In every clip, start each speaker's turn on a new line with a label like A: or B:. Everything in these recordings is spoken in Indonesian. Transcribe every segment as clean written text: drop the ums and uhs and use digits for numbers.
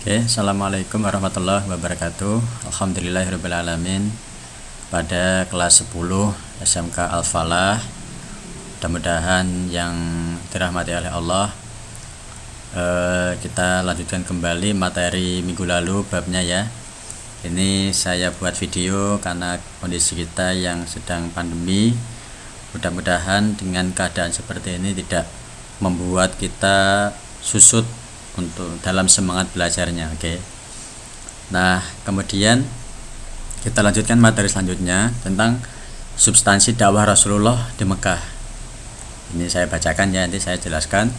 A: Oke, Assalamualaikum warahmatullahi wabarakatuh. Alhamdulillahirrabbilalamin. Pada kelas 10 SMK Al-Falah, mudah-mudahan yang dirahmati oleh Allah, kita lanjutkan kembali materi minggu lalu babnya ya. Ini saya buat video karena kondisi kita yang sedang pandemi. Mudah-mudahan dengan keadaan seperti ini tidak membuat kita susut untuk dalam semangat belajarnya. Oke. Nah, kemudian kita lanjutkan materi selanjutnya tentang substansi dakwah Rasulullah di Mekah. Ini saya bacakan ya, nanti saya jelaskan.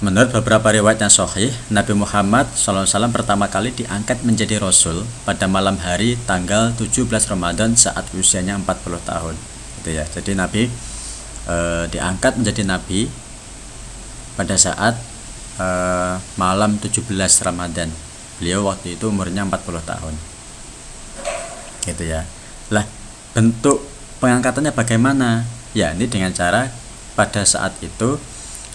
A: Menurut beberapa riwayat yang sahih, Nabi Muhammad SAW pertama kali diangkat menjadi Rasul pada malam hari tanggal 17 Ramadan saat usianya 40 tahun. Gitu ya. Jadi Nabi diangkat menjadi Nabi pada saat malam 17 Ramadan. Beliau waktu itu umurnya 40 tahun. Gitu ya. Lah, bentuk pengangkatannya bagaimana? Ya, ini dengan cara pada saat itu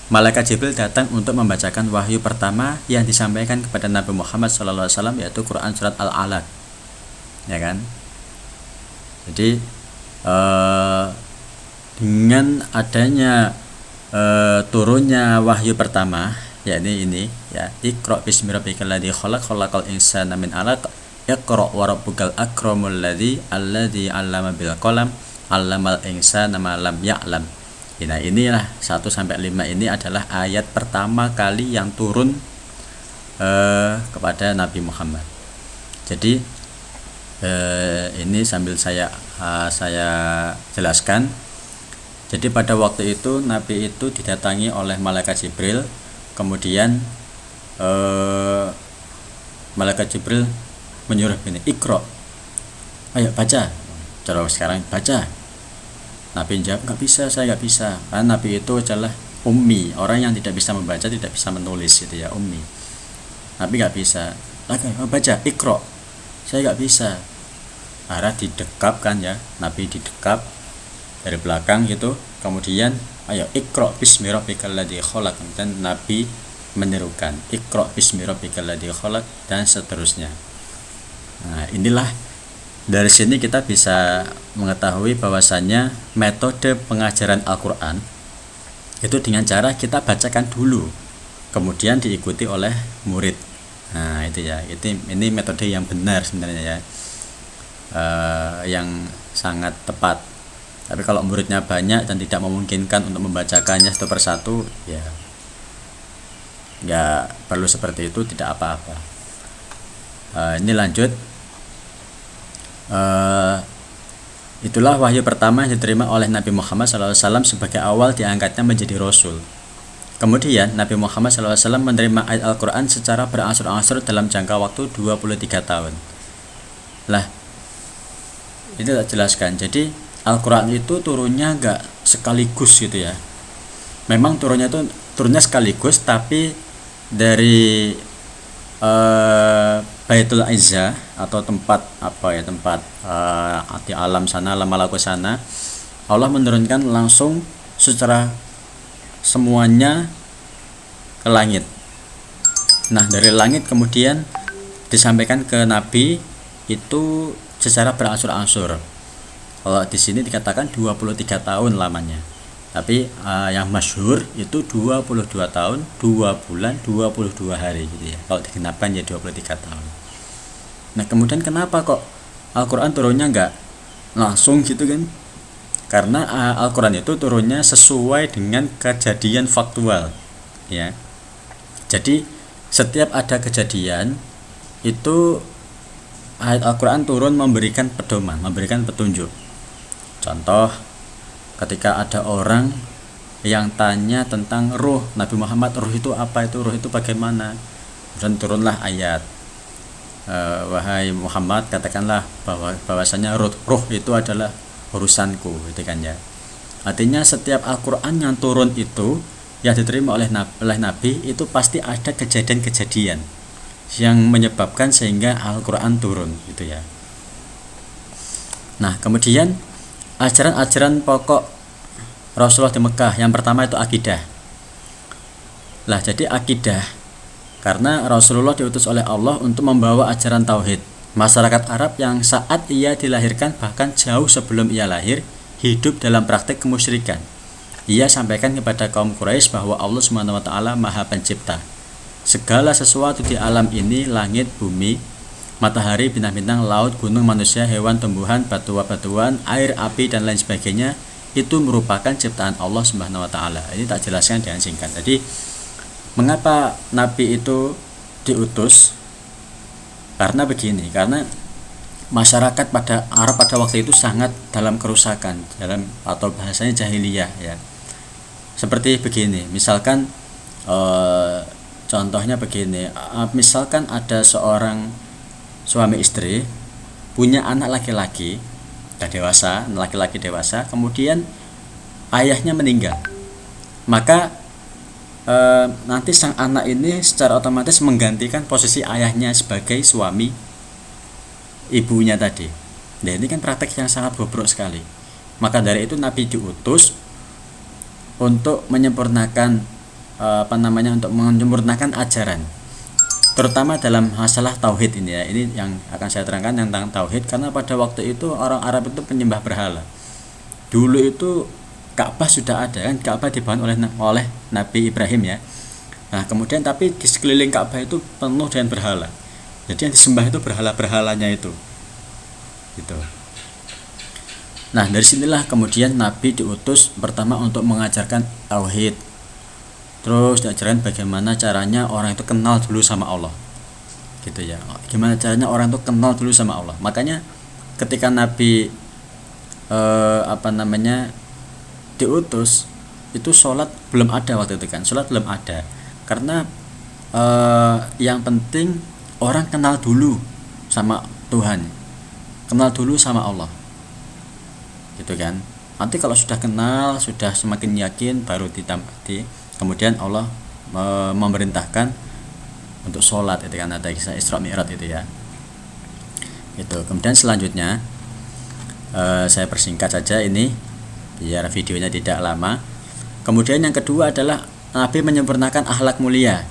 A: Malaikat Jibril datang untuk membacakan wahyu pertama yang disampaikan kepada Nabi Muhammad SAW, yaitu Quran surat Al-Alaq. Ya kan? Jadi dengan adanya turunnya wahyu pertama, yakni ini ya, Iqra bismi rabbikal ladzi khalaq khalaqal insana min 'alaq iqra wa rabbukal akramul ladzi 'allama bil qalam 'allamal insana ma lam ya'lam. Nah, inilah 1 sampai 5 ini adalah ayat pertama kali yang turun kepada Nabi Muhammad. Jadi ini sambil saya jelaskan. Jadi pada waktu itu Nabi itu didatangi oleh Malaikat Jibril. Kemudian Malaikat Jibril menyuruh gini, Iqra, ayo baca. Cara sekarang baca. Nabi jawab, nggak bisa, saya nggak bisa. Karena Nabi itu adalah ummi, orang yang tidak bisa membaca, tidak bisa menulis, gitu ya, ummi. Nabi nggak bisa. Lagi baca, Iqra, saya nggak bisa. Arah didekap kan ya, Nabi didekap dari belakang gitu. Kemudian ayo Iqra bismi rabbikal ladzi khalaq, dan Nabi menyerukan Iqra bismi rabbikal ladzi khalaq, dan seterusnya. Nah, inilah dari sini kita bisa mengetahui bahwasannya metode pengajaran Al-Qur'an itu dengan cara kita bacakan dulu, kemudian diikuti oleh murid. Nah, itu ya. Ini metode yang benar sebenarnya ya. Yang sangat tepat. Tapi kalau muridnya banyak dan tidak memungkinkan untuk membacakannya satu persatu, ya nggak perlu seperti itu, tidak apa-apa. Ini lanjut. Itulah wahyu pertama yang diterima oleh Nabi Muhammad SAW sebagai awal diangkatnya menjadi Rasul. Kemudian Nabi Muhammad SAW menerima ayat Al-Quran secara berangsur-angsur dalam jangka waktu 23 tahun. Lah, itu tak jelaskan. Jadi Al-Quran itu turunnya nggak sekaligus gitu ya. Memang turunnya sekaligus, tapi dari Baitul Izzah atau tempat di alam sana, alam malaku sana, Allah menurunkan langsung secara semuanya ke langit. Nah, dari langit kemudian disampaikan ke Nabi itu secara berangsur-angsur. Kalau di sini dikatakan 23 tahun lamanya. Tapi yang masyhur itu 22 tahun, 2 bulan, 22 hari gitu ya. Kalau digenapkan ya 23 tahun. Nah, kemudian kenapa kok Al-Qur'an turunnya enggak langsung gitu kan? Karena Al-Qur'an itu turunnya sesuai dengan kejadian faktual ya. Jadi setiap ada kejadian itu ayat Al-Qur'an turun memberikan pedoman, memberikan petunjuk. Contoh, ketika ada orang yang tanya tentang ruh, Nabi Muhammad, ruh itu apa, itu ruh itu bagaimana? Dan turunlah ayat, wahai Muhammad, katakanlah bahwasanya ruh itu adalah urusanku, gitu kan ya. Artinya setiap Al-Quran yang turun itu yang diterima oleh Nabi itu pasti ada kejadian-kejadian yang menyebabkan sehingga Al-Quran turun, gitu ya. Nah, kemudian ajaran-ajaran pokok Rasulullah di Mekah, yang pertama itu akidah. Lah, jadi akidah Karena Rasulullah diutus oleh Allah untuk membawa ajaran tauhid. Masyarakat Arab yang saat ia dilahirkan bahkan jauh sebelum ia lahir hidup dalam praktek kemusyrikan. Ia sampaikan kepada kaum Quraisy bahwa Allah Subhanahu wa taala Maha Pencipta. Segala sesuatu di alam ini, langit, bumi, matahari, bintang-bintang, laut, gunung, manusia, hewan, tumbuhan, batuan, air, api dan lain sebagainya itu merupakan ciptaan Allah Subhanahu wa taala. Ini tak jelaskan dengan singkat. Jadi mengapa Nabi itu diutus? Karena begini, karena masyarakat pada Arab pada waktu itu sangat dalam kerusakan, atau bahasanya jahiliyah ya. Seperti begini, misalkan contohnya begini, misalkan ada seorang suami istri punya anak laki-laki dewasa, laki-laki dewasa, kemudian ayahnya meninggal, maka nanti sang anak ini secara otomatis menggantikan posisi ayahnya sebagai suami ibunya tadi. Nah, ini kan praktek yang sangat bobrok sekali. Maka dari itu Nabi diutus untuk menyempurnakan untuk menyempurnakan ajaran, terutama dalam masalah tauhid ini ya. Ini yang akan saya terangkan tentang tauhid, karena pada waktu itu orang Arab itu penyembah berhala. Dulu itu Ka'bah sudah ada kan, Ka'bah dibangun oleh Nabi Ibrahim ya. Nah, kemudian tapi di sekeliling Ka'bah itu penuh dengan berhala. Jadi yang disembah itu berhala-berhalanya itu. Gitu. Nah, dari sinilah kemudian Nabi diutus pertama untuk mengajarkan tauhid. Terus diajarkan bagaimana caranya orang itu kenal dulu sama Allah. Gitu ya. Gimana caranya orang itu kenal dulu sama Allah. Makanya ketika Nabi diutus, itu sholat belum ada waktu itu kan, sholat belum ada, karena yang penting orang kenal dulu sama Tuhan, kenal dulu sama Allah, gitu kan. Nanti kalau sudah kenal, sudah semakin yakin, baru kemudian Allah memerintahkan untuk sholat, itu kan, ada kisah Isra Mi'raj itu ya. Itu kemudian selanjutnya saya persingkat saja ini biar videonya tidak lama. Kemudian yang kedua adalah Nabi menyempurnakan akhlak mulia.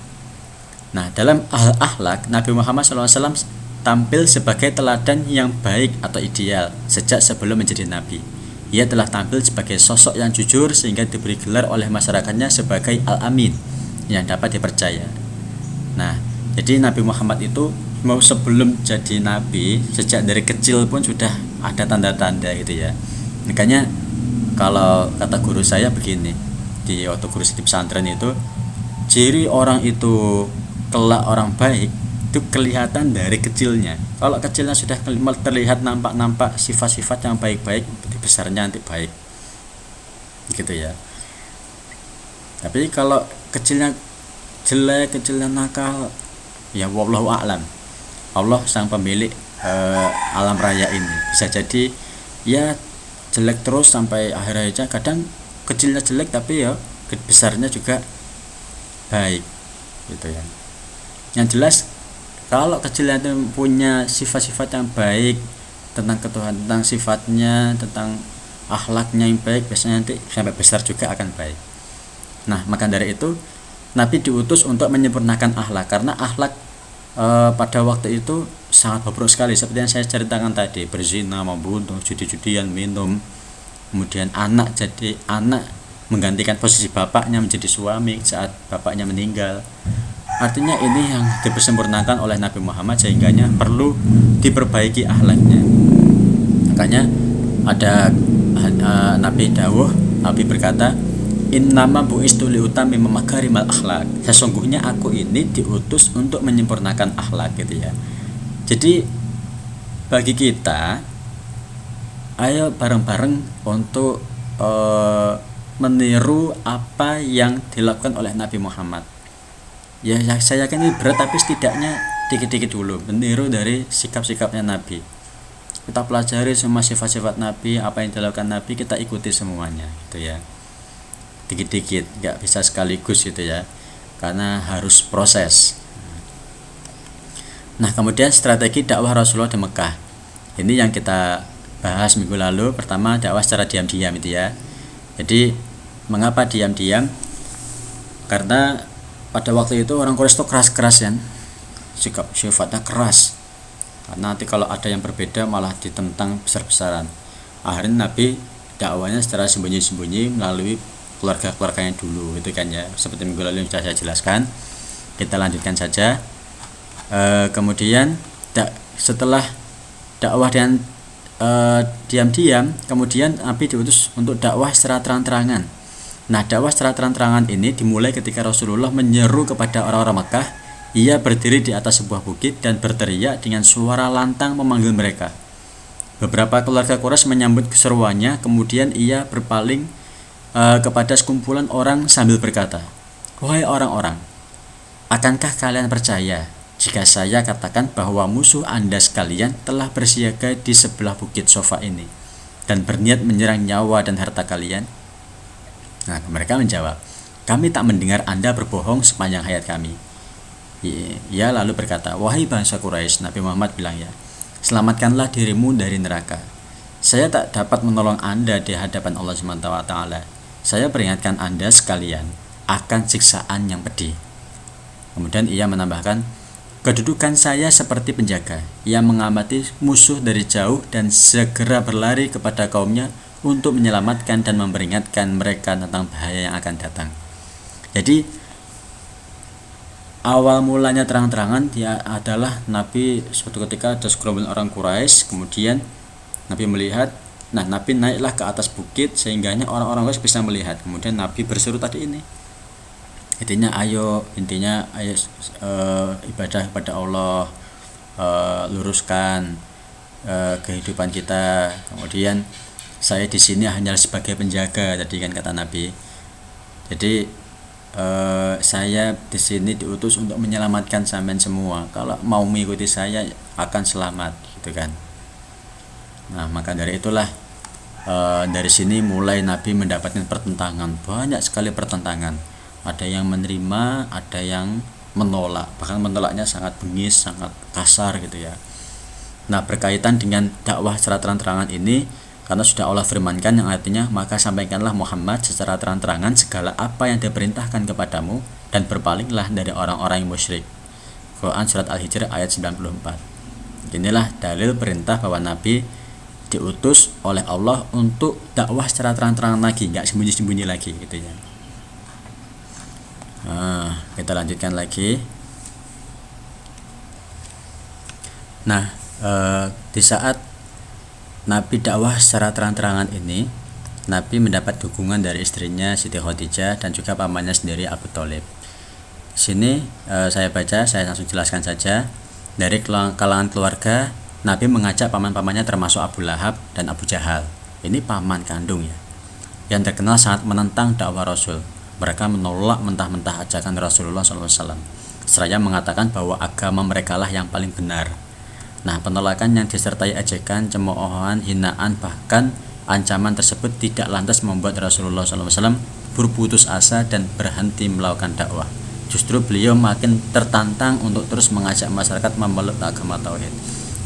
A: Nah, dalam akhlak Nabi Muhammad SAW tampil sebagai teladan yang baik atau ideal sejak sebelum menjadi Nabi. Ia telah tampil sebagai sosok yang jujur sehingga diberi gelar oleh masyarakatnya sebagai Al-Amin yang dapat dipercaya. Nah, jadi Nabi Muhammad itu mau sebelum jadi Nabi, sejak dari kecil pun sudah ada tanda-tanda gitu ya. Makanya kalau kata guru saya begini, di waktu guru di pesantren itu, ciri orang itu kelak orang baik itu kelihatan dari kecilnya. Kalau kecilnya sudah terlihat nampak sifat-sifat yang baik-baik, besarnya nanti baik, gitu ya. Tapi kalau kecilnya jelek, kecilnya nakal, ya wallahu a'lam. Allah sang pemilik alam raya ini. Bisa jadi ya jelek terus sampai akhir hayatnya, kadang kecilnya jelek tapi ya besarnya juga baik, gitu ya. Yang jelas kalau kecilnya itu punya sifat-sifat yang baik tentang ketuhanan, tentang sifatnya, tentang akhlaknya yang baik, biasanya nanti sampai besar juga akan baik. Nah, maka dari itu Nabi diutus untuk menyempurnakan akhlak, karena akhlak pada waktu itu sangat bobrok sekali, seperti yang saya ceritakan tadi, berzina, membunuh, judi-judian, minum, kemudian anak menggantikan posisi bapaknya menjadi suami saat bapaknya meninggal. Artinya ini yang dipersempurnakan oleh Nabi Muhammad, sehingganya perlu diperbaiki akhlaknya. Makanya ada Nabi berkata, innama bu'istu liutammima makarimal akhlak. Sesungguhnya aku ini diutus untuk menyempurnakan akhlak, gitu ya. Jadi bagi kita, ayo bareng-bareng untuk meniru apa yang dilakukan oleh Nabi Muhammad. Ya, saya yakin ini berat, tapi setidaknya dikit-dikit dulu meniru dari sikap-sikapnya Nabi. Kita pelajari semua sifat-sifat Nabi, apa yang dilakukan Nabi, kita ikuti semuanya, gitu ya. Dikit-dikit, nggak bisa sekaligus, gitu ya, karena harus proses. Nah, kemudian strategi dakwah Rasulullah di Mekah. Ini yang kita bahas minggu lalu. Pertama, dakwah secara diam-diam itu ya. Jadi, mengapa diam-diam? Karena pada waktu itu orang Quraisy itu keras-keras kan, sikap sifatnya keras, karena nanti kalau ada yang berbeda malah ditentang besar-besaran. Akhirnya Nabi dakwanya secara sembunyi-sembunyi melalui keluarga-keluarganya dulu, itu kan ya, seperti minggu lalu yang sudah saya jelaskan. Kita lanjutkan saja. Kemudian setelah dakwah dan diam-diam, kemudian Nabi diutus untuk dakwah secara terang-terangan. Nah, dakwah secara terang-terangan ini dimulai ketika Rasulullah menyeru kepada orang-orang Makkah. Ia berdiri di atas sebuah bukit dan berteriak dengan suara lantang memanggil mereka. Beberapa keluarga Quraisy menyambut keseruannya, kemudian ia berpaling kepada sekumpulan orang sambil berkata, "Wahai orang-orang, akankah kalian percaya jika saya katakan bahwa musuh Anda sekalian telah bersiaga di sebelah bukit Sofa ini dan berniat menyerang nyawa dan harta kalian?" Nah, mereka menjawab, "Kami tak mendengar Anda berbohong sepanjang hayat kami." Ia lalu berkata, "Wahai bangsa Quraisy," Nabi Muhammad bilang ya, "selamatkanlah dirimu dari neraka. Saya tak dapat menolong Anda di hadapan Allah SWT. Saya peringatkan Anda sekalian akan siksaan yang pedih." Kemudian ia menambahkan, "Kedudukan saya seperti penjaga yang mengamati musuh dari jauh dan segera berlari kepada kaumnya untuk menyelamatkan dan memperingatkan mereka tentang bahaya yang akan datang." Jadi awal mulanya terang-terangan dia adalah Nabi suatu ketika ada segerombolan orang Quraisy, kemudian Nabi melihat, nah Nabi naiklah ke atas bukit sehingga orang-orang Quraisy bisa melihat. Kemudian Nabi berseru tadi ini, intinya ayo ibadah kepada Allah, luruskan kehidupan kita. Kemudian saya di sini hanya sebagai penjaga tadi kan kata Nabi. Jadi saya di sini diutus untuk menyelamatkan sampean semua. Kalau mau mengikuti saya akan selamat, gitu kan. Nah, maka dari itulah dari sini mulai Nabi mendapatkan pertentangan, banyak sekali pertentangan. Ada yang menerima, ada yang menolak, bahkan menolaknya sangat bengis, sangat kasar gitu ya. Nah, berkaitan dengan dakwah secara terang-terangan ini, karena sudah Allah firmankan yang artinya, "Maka sampaikanlah Muhammad secara terang-terangan segala apa yang diperintahkan kepadamu dan berpalinglah dari orang-orang yang musyrik." Quran surat Al-Hijr ayat 94. Inilah dalil perintah bahwa Nabi diutus oleh Allah untuk dakwah secara terang-terangan lagi, nggak sembunyi-sembunyi lagi gitu ya. Nah, kita lanjutkan lagi. Nah, di saat Nabi dakwah secara terang-terangan ini, Nabi mendapat dukungan dari istrinya Siti Khadijah dan juga pamannya sendiri Abu Thalib. Sini saya baca, saya langsung jelaskan saja. Dari kalangan keluarga, Nabi mengajak paman-pamannya termasuk Abu Lahab dan Abu Jahal. Ini paman kandung ya, yang terkenal sangat menentang dakwah Rasul. Mereka menolak mentah-mentah ajakan Rasulullah SAW, seraya mengatakan bahwa agama mereka lah yang paling benar. Nah, penolakan yang disertai ejekan, cemoohan, hinaan, bahkan ancaman tersebut tidak lantas membuat Rasulullah SAW berputus asa dan berhenti melakukan dakwah. Justru beliau makin tertantang untuk terus mengajak masyarakat memeluk agama tauhid.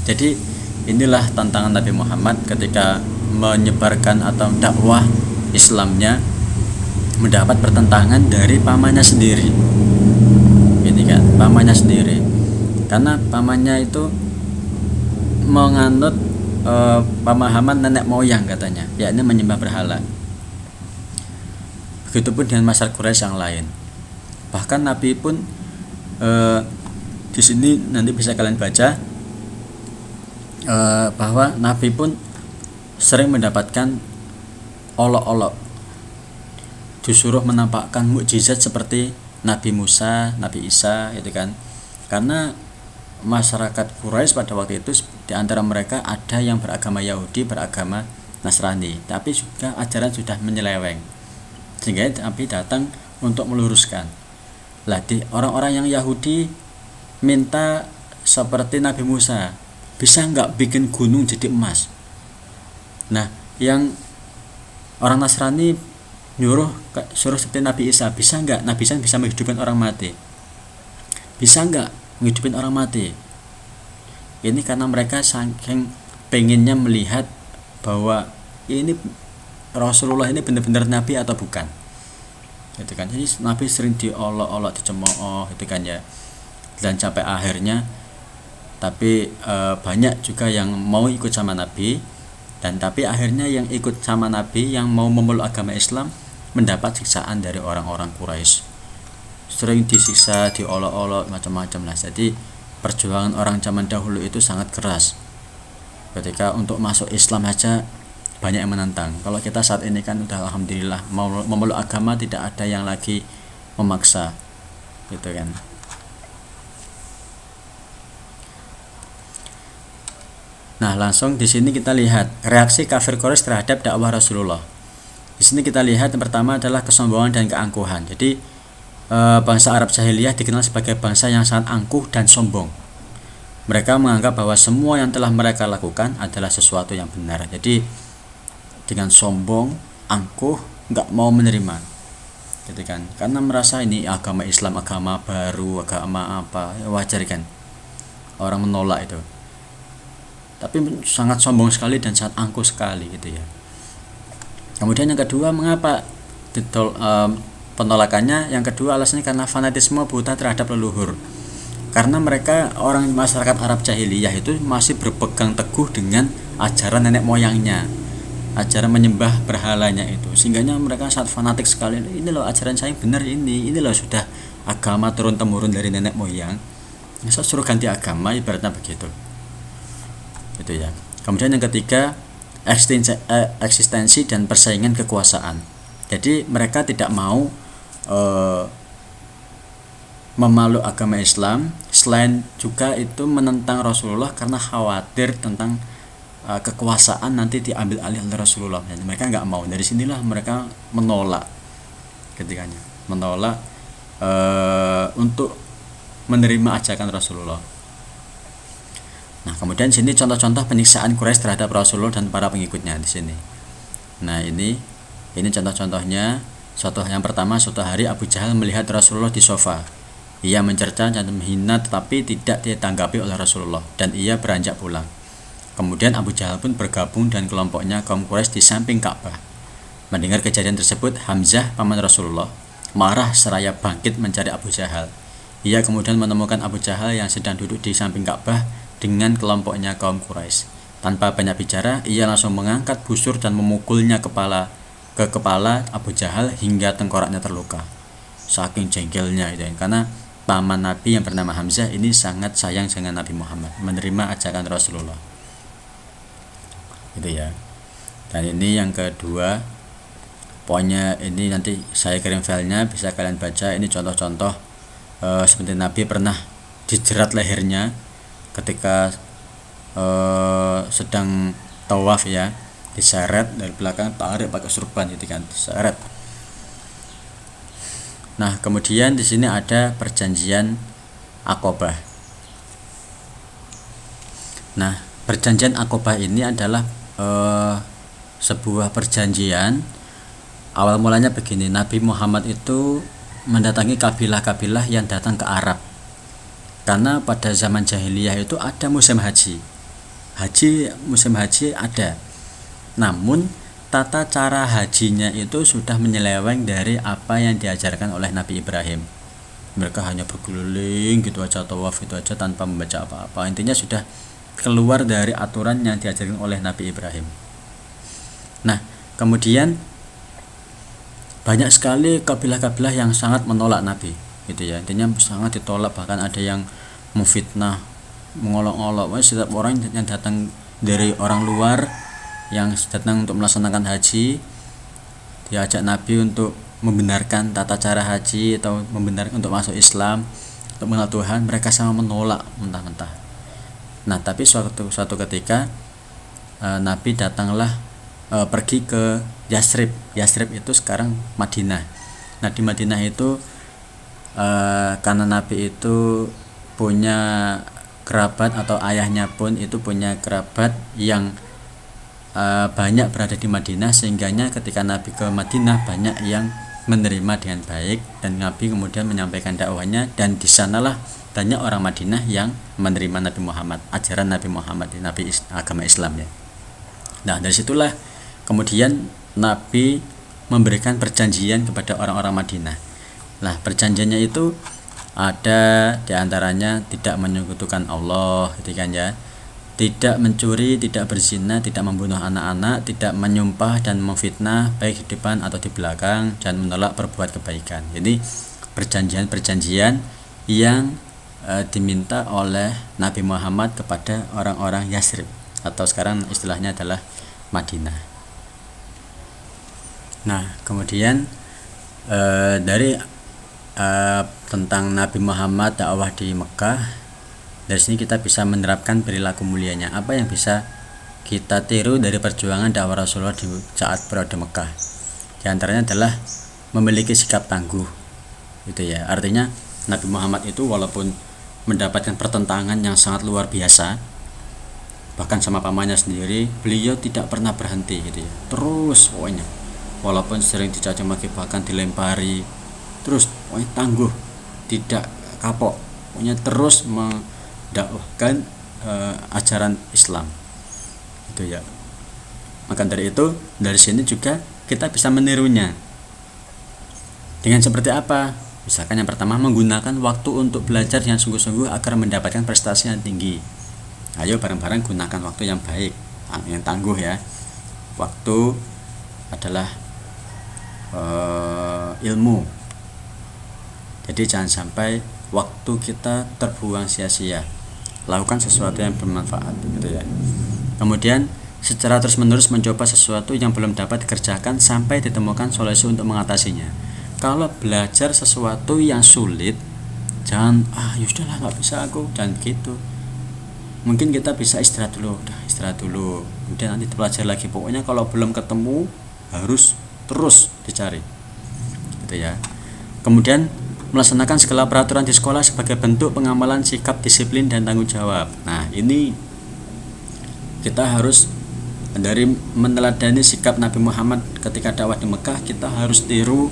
A: Jadi inilah tantangan Nabi Muhammad ketika menyebarkan atau dakwah Islamnya, mendapat pertentangan dari pamannya sendiri. Ini kan pamannya sendiri, karena pamannya itu menganut pemahaman nenek moyang katanya, yakni menyembah berhala. Begitupun dengan masyarakat Quraisy yang lain. Bahkan Nabi pun di sini nanti bisa kalian baca bahwa Nabi pun sering mendapatkan olok-olok, disuruh menampakkan mukjizat seperti Nabi Musa, Nabi Isa, gitu kan. Karena masyarakat Quraisy pada waktu itu di antara mereka ada yang beragama Yahudi, beragama Nasrani, tapi juga ajaran sudah menyeleweng. Sehingga Nabi datang untuk meluruskan. Lah, orang-orang yang Yahudi minta seperti Nabi Musa, bisa nggak bikin gunung jadi emas? Nah, yang orang Nasrani suruh seperti Nabi Isa, bisa nggak Nabi Isa bisa menghidupkan orang mati? Bisa nggak menghidupkan orang mati? Ini karena mereka saking pengennya melihat bahwa ini Rasulullah ini benar-benar Nabi atau bukan. gitu kan. Jadi Nabi sering diolok-olok, dicemooh gitu kan ya, dan sampai akhirnya tapi banyak juga yang mau ikut sama Nabi, dan tapi akhirnya yang ikut sama Nabi yang mau memeluk agama Islam mendapat siksaan dari orang-orang Quraisy, sering disiksa, diolok-olok, macam-macam lah. Jadi perjuangan orang zaman dahulu itu sangat keras. Ketika untuk masuk Islam aja banyak yang menentang. Kalau kita saat ini kan udah alhamdulillah mau memeluk agama tidak ada yang lagi memaksa, gitu kan. Nah, langsung di sini kita lihat reaksi kafir Quraisy terhadap dakwah Rasulullah. Di sini kita lihat yang pertama adalah kesombongan dan keangkuhan. Jadi bangsa Arab jahiliyah dikenal sebagai bangsa yang sangat angkuh dan sombong. Mereka menganggap bahwa semua yang telah mereka lakukan adalah sesuatu yang benar. Jadi dengan sombong, angkuh, nggak mau menerima, gitu kan? Karena merasa ini agama Islam, agama baru, agama apa, wajar kan? Orang menolak itu. Tapi sangat sombong sekali dan sangat angkuh sekali, gitu ya. Kemudian yang kedua, mengapa penolakannya? Yang kedua alasannya karena fanatisme buta terhadap leluhur. Karena mereka orang masyarakat Arab jahiliyah itu masih berpegang teguh dengan ajaran nenek moyangnya, ajaran menyembah berhalanya itu, sehingga mereka sangat fanatik sekali. Ini loh ajaran saya benar, ini loh sudah agama turun temurun dari nenek moyang, saya suruh ganti agama, ibaratnya begitu, gitu ya. Kemudian yang ketiga, eksistensi dan persaingan kekuasaan. Jadi mereka tidak mau memeluk agama Islam, selain juga itu menentang Rasulullah karena khawatir tentang kekuasaan nanti diambil alih oleh Rasulullah. Jadi mereka nggak mau. Dari sinilah mereka menolak, ketika menolak untuk menerima ajakan Rasulullah. Nah, kemudian sini contoh-contoh penyiksaan Quraisy terhadap Rasulullah dan para pengikutnya di sini. Nah, ini contoh-contohnya. Yang pertama, suatu hari Abu Jahal melihat Rasulullah di sofa. Ia mencerca dan menghina, tetapi tidak ditanggapi oleh Rasulullah, dan ia beranjak pulang. Kemudian Abu Jahal pun bergabung dan kelompoknya kaum Quraisy di samping Ka'bah. Mendengar kejadian tersebut, Hamzah paman Rasulullah marah seraya bangkit mencari Abu Jahal. Ia kemudian menemukan Abu Jahal yang sedang duduk di samping Ka'bah dengan kelompoknya kaum Quraisy. Tanpa banyak bicara, ia langsung mengangkat busur dan memukulnya ke kepala Abu Jahal hingga tengkoraknya terluka. Saking jengkelnya itu, karena paman Nabi yang bernama Hamzah ini sangat sayang dengan Nabi Muhammad, menerima ajakan Rasulullah, gitu ya. Dan ini yang kedua, pokoknya ini nanti saya kirim filenya, bisa kalian baca. Ini contoh-contoh seperti Nabi pernah dijerat lehernya ketika sedang tawaf ya, diseret dari belakang, tarik pakai surban gitu kan, diseret. Nah, kemudian di sini ada perjanjian Aqabah. Nah, perjanjian Aqabah ini adalah sebuah perjanjian. Awal mulanya begini, Nabi Muhammad itu mendatangi kabilah-kabilah yang datang ke Arab. Karena pada zaman jahiliyah itu ada musim haji. Musim haji ada. Namun tata cara hajinya itu sudah menyeleweng dari apa yang diajarkan oleh Nabi Ibrahim. Mereka hanya berkeliling gitu aja, tawaf itu aja tanpa membaca apa-apa. Intinya sudah keluar dari aturan yang diajarkan oleh Nabi Ibrahim. Nah, kemudian banyak sekali kabilah-kabilah yang sangat menolak Nabi, gitu ya. Intinya sangat ditolak, bahkan ada yang memfitnah, mengolok-olok. Setiap orang yang datang dari orang luar yang datang untuk melaksanakan haji, diajak Nabi untuk membenarkan tata cara haji atau membenarkan untuk masuk Islam, untuk mengenal Tuhan, mereka sama menolak mentah-mentah. Nah, tapi suatu ketika Nabi datanglah pergi ke Yasrib. Yasrib itu sekarang Madinah. Nah, di Madinah itu karena Nabi itu punya kerabat, atau ayahnya pun itu punya kerabat yang banyak berada di Madinah, sehingganya ketika Nabi ke Madinah banyak yang menerima dengan baik, dan Nabi kemudian menyampaikan dakwahnya, dan di sanalah banyak orang Madinah yang menerima Nabi Muhammad, ajaran Nabi Muhammad, agama Islam ya. Nah, dari situlah kemudian Nabi memberikan perjanjian kepada orang-orang Madinah. Nah, perjanjiannya itu ada diantaranya tidak menyekutukan Allah, gitu kan ya, tidak mencuri, tidak berzina, tidak membunuh anak-anak, tidak menyumpah dan memfitnah baik di depan atau di belakang, dan menolak berbuat kebaikan. Jadi perjanjian-perjanjian yang diminta oleh Nabi Muhammad kepada orang-orang Yasrib, atau sekarang istilahnya adalah Madinah. Nah, kemudian dari tentang Nabi Muhammad dakwah di Mekah, dari sini kita bisa menerapkan perilaku mulianya. Apa yang bisa kita tiru dari perjuangan dakwah Rasulullah di saat periode Mekah? Di antaranya adalah memiliki sikap tangguh, gitu ya. Artinya Nabi Muhammad itu walaupun mendapatkan pertentangan yang sangat luar biasa, bahkan sama pamannya sendiri, beliau tidak pernah berhenti, gitu ya. Terus pokoknya, walaupun sering dicaci maki bahkan dilempari, terus pokoknya tangguh, tidak kapok, pokoknya terus mendakwahkan ajaran Islam, itu ya. Maka dari itu, dari sini juga kita bisa menirunya. Dengan seperti apa? Misalkan yang pertama, menggunakan waktu untuk belajar yang sungguh-sungguh agar mendapatkan prestasi yang tinggi. Ayo bareng-bareng gunakan waktu yang baik, yang tangguh ya. Waktu adalah ilmu. Jadi jangan sampai waktu kita terbuang sia-sia. Lakukan sesuatu yang bermanfaat, gitu ya. Kemudian secara terus-menerus mencoba sesuatu yang belum dapat dikerjakan sampai ditemukan solusi untuk mengatasinya. Kalau belajar sesuatu yang sulit, jangan yaudahlah nggak bisa aku, jangan gitu. Mungkin kita bisa istirahat dulu, kemudian nanti belajar lagi. Pokoknya kalau belum ketemu harus terus dicari, gitu ya. Kemudian melaksanakan segala peraturan di sekolah sebagai bentuk pengamalan sikap disiplin dan tanggung jawab. Nah, ini kita harus dari meneladani sikap Nabi Muhammad ketika dakwah di Mekah, kita harus tiru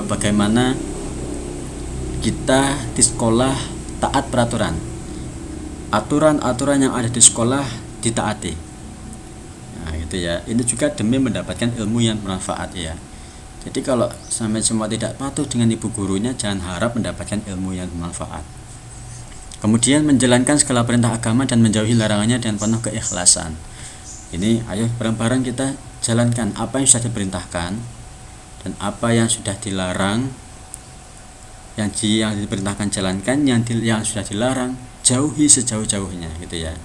A: bagaimana kita di sekolah taat peraturan, aturan-aturan yang ada di sekolah ditaati. Nah, gitu ya. Ini juga demi mendapatkan ilmu yang bermanfaat ya. Jadi kalau sampai semua tidak patuh dengan ibu gurunya, jangan harap mendapatkan ilmu yang bermanfaat. Kemudian menjalankan segala perintah agama dan menjauhi larangannya dengan penuh keikhlasan. Ini ayo bareng-bareng kita jalankan apa yang sudah diperintahkan dan apa yang sudah dilarang. Yang diperintahkan jalankan, yang sudah dilarang jauhi sejauh-jauhnya, gitu ya.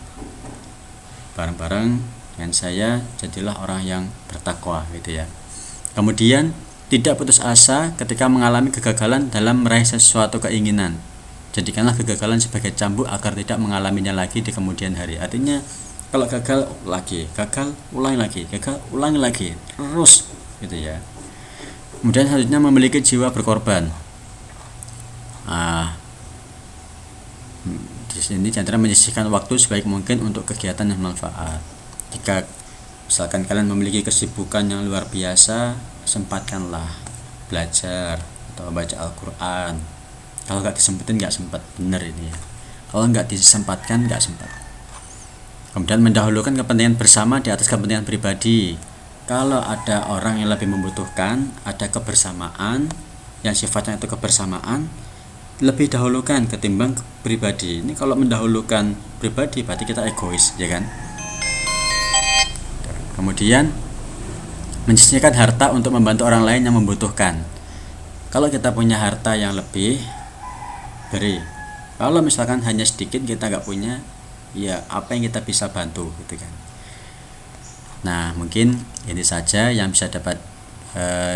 A: Bareng-bareng dengan saya jadilah orang yang bertakwa, gitu ya. Kemudian tidak putus asa ketika mengalami kegagalan dalam meraih sesuatu keinginan. Jadikanlah kegagalan sebagai cambuk agar tidak mengalaminya lagi di kemudian hari. Artinya kalau gagal lagi, gagal ulangi lagi, gagal ulangi lagi, terus, gitu ya. Kemudian selanjutnya memiliki jiwa berkorban. Di sini cara menyisihkan waktu sebaik mungkin untuk kegiatan yang bermanfaat. Jika misalkan kalian memiliki kesibukan yang luar biasa, sempatkanlah belajar atau baca Al-Quran. Kalau nggak disempetin nggak sempat, bener ini ya. Kalau nggak disempatkan nggak sempat. Kemudian mendahulukan kepentingan bersama di atas kepentingan pribadi. Kalau ada orang yang lebih membutuhkan, ada kebersamaan yang sifatnya itu kebersamaan, lebih dahulukan ketimbang pribadi. Ini kalau mendahulukan pribadi berarti kita egois, ya kan? Kemudian menyisihkan harta untuk membantu orang lain yang membutuhkan. Kalau kita punya harta yang lebih, beri. Kalau misalkan hanya sedikit kita nggak punya, ya apa yang kita bisa bantu, gitu kan? Nah, mungkin ini saja yang bisa dapat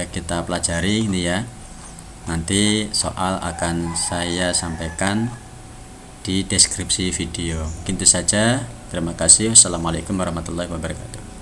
A: kita pelajari ini ya. Nanti soal akan saya sampaikan di deskripsi video. Mungkin itu saja. Terima kasih. Assalamualaikum warahmatullahi wabarakatuh.